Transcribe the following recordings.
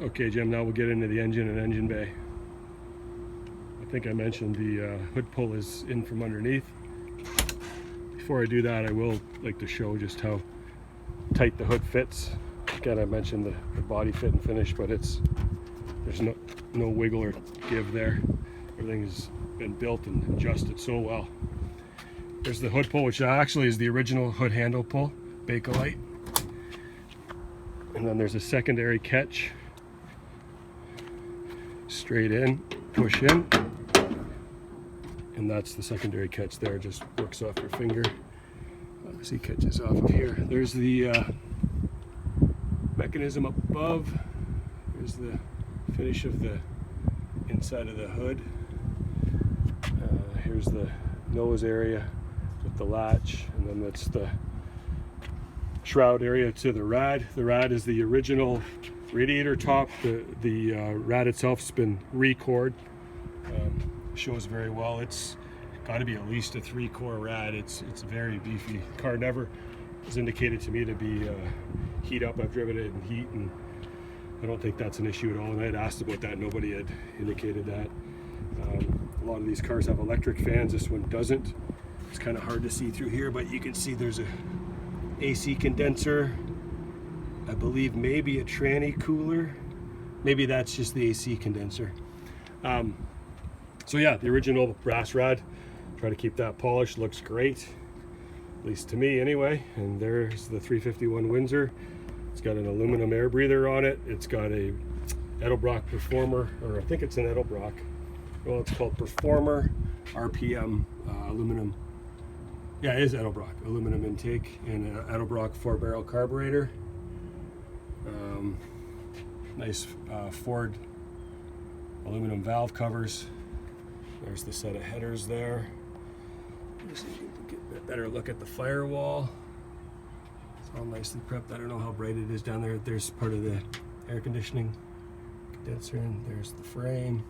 Okay, Jim, now we'll get into the engine and engine bay. I think I mentioned the hood pull is in from underneath. Before I do that, I will like to show just how tight the hood fits. Again, I mentioned the body fit and finish, but there's no wiggle or give there. Everything has been built and adjusted so well. There's the hood pull, which actually is the original hood handle pull, Bakelite. And then there's a secondary catch. Straight in, push in. And that's the secondary catch there, just works off your finger. Obviously catches off of here. There's the mechanism up above. There's the finish of the inside of the hood. Here's the nose area with the latch, and then that's the shroud area to the rad. The rad is the original radiator top. The rad itself's been re-cored. Shows very well. It's got to be at least a 3-core rad. It's very beefy. The car never was indicated to me to be heat up. I've driven it in heat, and I don't think that's an issue at all. And I had asked about that. Nobody had indicated that. A lot of these cars have electric fans. This one doesn't. It's kind of hard to see through here, but you can see there's a AC condenser. I believe maybe a tranny cooler. Maybe that's just the AC condenser. So yeah, the original brass rad. Try to keep that polished. Looks great, at least to me anyway. And there's the 351 Windsor. It's got an aluminum air breather on it. It's got a Edelbrock Performer, or I think it's an Edelbrock. Well, it's called Performer RPM aluminum. Yeah, it is Edelbrock aluminum intake, and an Edelbrock 4-barrel carburetor. Nice Ford aluminum valve covers. There's the set of headers there. Just so you can get a better look at the firewall. It's all nicely prepped. I don't know how bright it is down there. There's part of the air conditioning condenser, and there's the frame.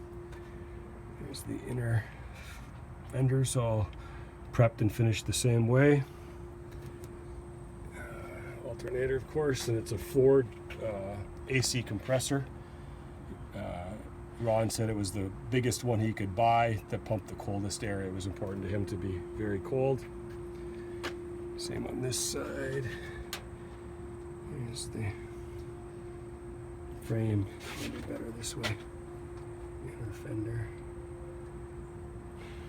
There's the inner fenders, all prepped and finished the same way. Alternator, of course, and it's a Ford AC compressor. Ron said it was the biggest one he could buy that pumped the coldest air. It was important to him to be very cold. Same on this side. Here's the frame. Maybe better this way. Inner fender.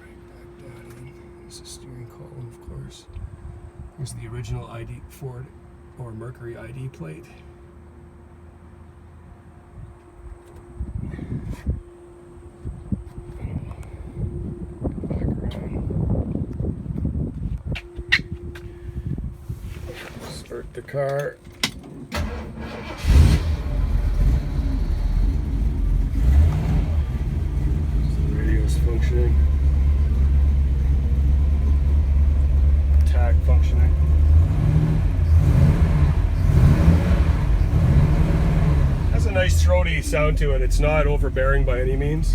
Right back down in. There's the steering column, of course. Here's the original ID Ford or Mercury ID plate. Start the car. The radio's functioning. Tag functioning. Has a nice throaty sound to it. It's not overbearing by any means.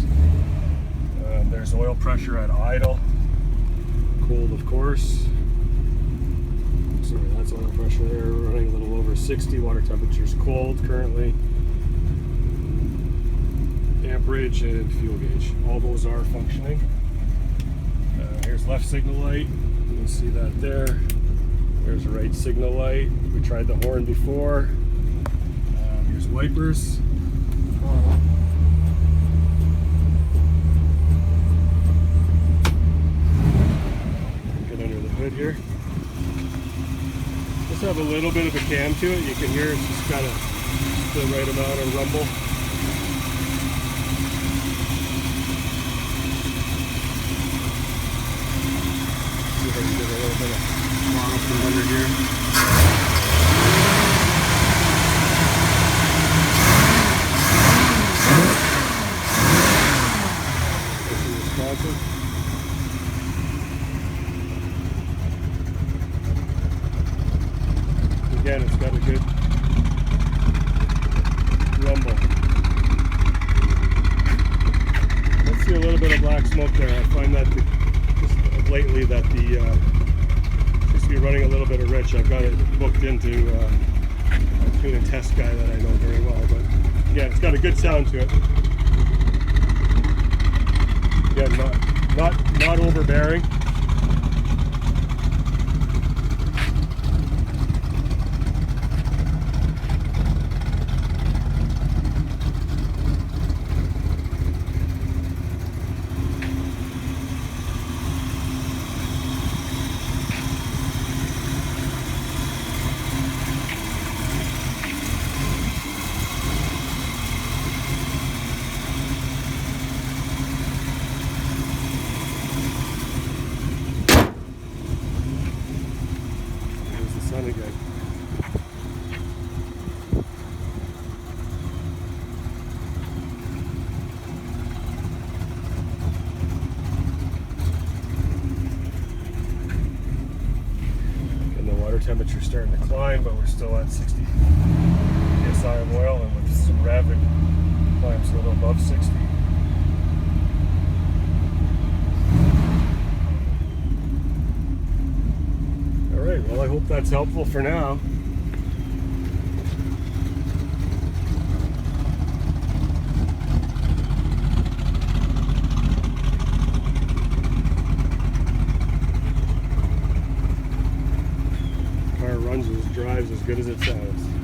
There's oil pressure at idle. Cold, of course. Sorry, that's oil pressure there. We're running a little over 60. Water temperature's cold currently. Amperage and fuel gauge. All those are functioning. Here's left signal light. You can see that there. There's the right signal light. We tried the horn before. Here's wipers. Get under the hood here. Just have a little bit of a cam to it. You can hear it's just got the right amount of rumble. See if I can get a little bit of throttle from under here. Again, it's got a good rumble. Let's see a little bit of black smoke there. I find that just lately that the seems to be running a little bit of rich. I've got it booked into a tune and test guy that I know very well, but Again, it's got a good sound to it. Again, not overbearing. Sun again. And the water temperature is starting to climb, but we're still at 60 psi of oil, and with some rev it climbs a little above 60. Alright, well, I hope that's helpful for now. Car drives as good as it sounds.